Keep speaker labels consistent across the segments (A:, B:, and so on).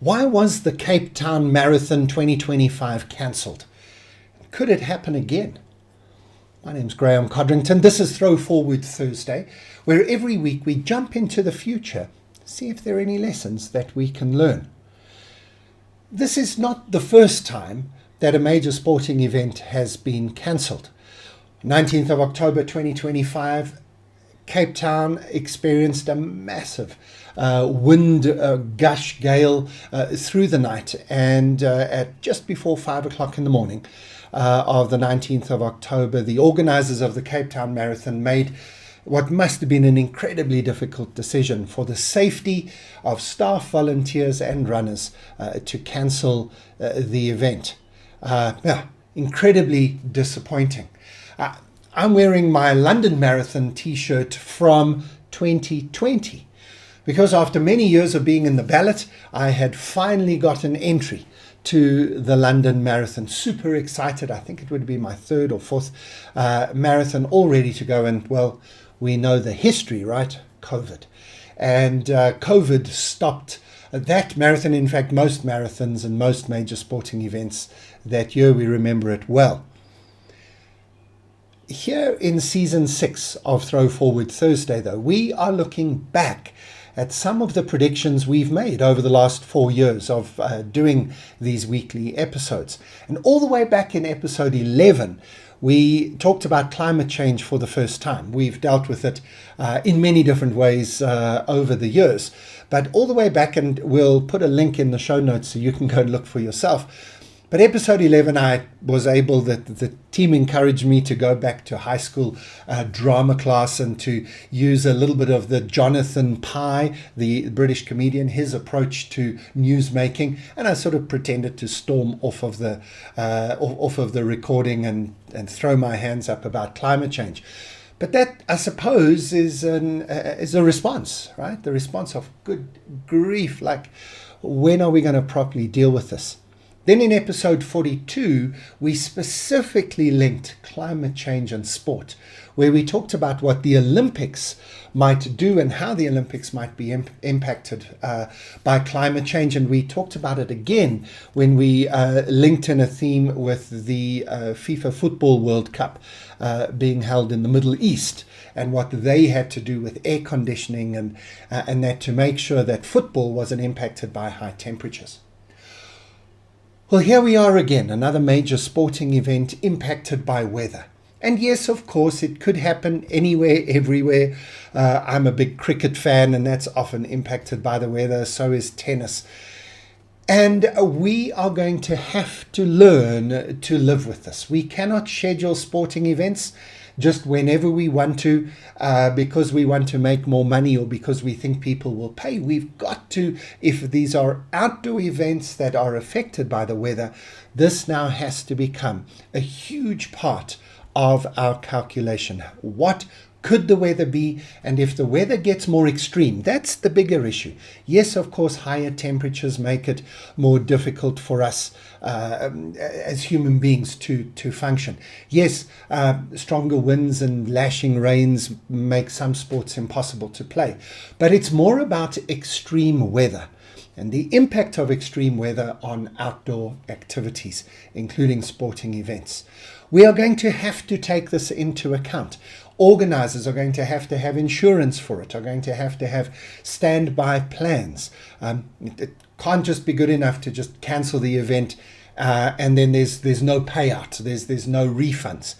A: Why was the Cape Town Marathon 2025 cancelled? Could it happen again? My name's Graham Codrington. This is ThrowForward Thursday, where every week we jump into the future, see if there are any lessons that we can learn. This is not the first time that a major sporting event has been cancelled. 19th of October 2025, Cape Town experienced a massive wind gush gale through the night, and at just before 5 o'clock in the morning of the 19th of October, the organisers of the Cape Town Marathon made what must have been an incredibly difficult decision for the safety of staff, volunteers and runners to cancel the event. Incredibly disappointing. I'm wearing my London Marathon t-shirt from 2020 because after many years of being in the ballot, I had finally got an entry to the London Marathon. Super excited. I think it would be my third or fourth marathon, all ready to go. And well, we know the history, right? COVID. And COVID stopped that marathon. In fact, most marathons and most major sporting events that year, we remember it well. Here in season 6 of ThrowForward Thursday, though, we are looking back at some of the predictions we've made over the last 4 years of doing these weekly episodes. And all the way back in episode 11, we talked about climate change for the first time. We've dealt with it in many different ways over the years. But all the way back, and we'll put a link in the show notes so you can go and look for yourself. But episode 11, I was able, the team encouraged me to go back to high school drama class and to use a little bit of the Jonathan Pye, the British comedian, his approach to news making. And I sort of pretended to storm off of the recording and throw my hands up about climate change. But that, I suppose, is a response, right? The response of good grief, like, when are we going to properly deal with this? Then in episode 42, we specifically linked climate change and sport, where we talked about what the Olympics might do and how the Olympics might be impacted by climate change. And we talked about it again when we linked in a theme with the FIFA Football World Cup being held in the Middle East, and what they had to do with air conditioning and that to make sure that football wasn't impacted by high temperatures. Well, here we are again, another major sporting event impacted by weather. And yes, of course, it could happen anywhere, everywhere. I'm a big cricket fan, and that's often impacted by the weather. So is tennis. And we are going to have to learn to live with this. We cannot schedule sporting events just whenever we want to, because we want to make more money or because we think people will pay. We've got to, if these are outdoor events that are affected by the weather, this now has to become a huge part of our calculation. What could the weather be? And if the weather gets more extreme, that's the bigger issue. Yes, of course, higher temperatures make it more difficult for us as human beings to function. Yes, stronger winds and lashing rains make some sports impossible to play. But it's more about extreme weather and the impact of extreme weather on outdoor activities, including sporting events. We are going to have to take this into account. Organisers are going to have insurance for it, are going to have standby plans. It can't just be good enough to just cancel the event and then there's no payout, there's no refunds.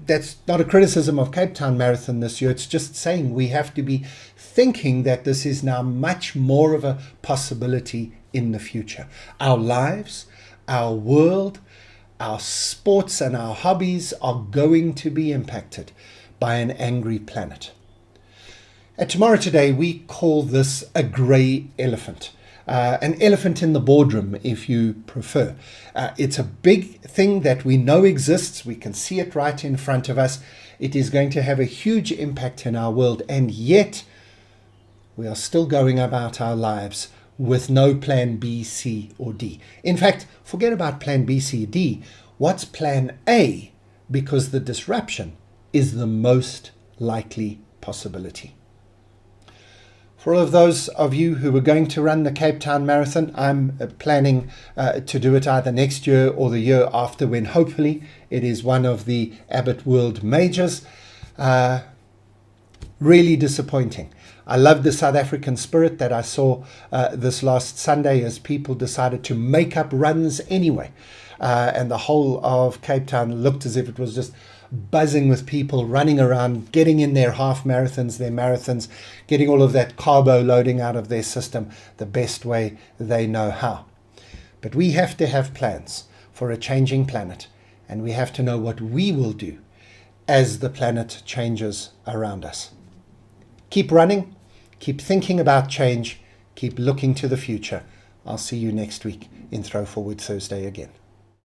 A: That's not a criticism of Cape Town Marathon this year. It's just saying we have to be thinking that this is now much more of a possibility in the future. Our lives, our world, our sports and our hobbies are going to be impacted by an angry planet. At TomorrowToday, we call this a grey elephant. An elephant in the boardroom, if you prefer. It's a big thing that we know exists. We can see it right in front of us. It is going to have a huge impact in our world, and yet we are still going about our lives with no plan B, C, or D. In fact, forget about plan B, C, D. What's plan A? Because the disruption is the most likely possibility. For all of those of you who were going to run the Cape Town Marathon, I'm planning to do it either next year or the year after, when hopefully it is one of the Abbott World Majors. Really disappointing. I love the South African spirit that I saw this last Sunday, as people decided to make up runs anyway. And the whole of Cape Town looked as if it was just buzzing with people running around, getting in their half marathons, their marathons, getting all of that carbo loading out of their system the best way they know how. But we have to have plans for a changing planet, and we have to know what we will do as the planet changes around us. Keep running, keep thinking about change, keep looking to the future. I'll see you next week in Throw Forward Thursday again.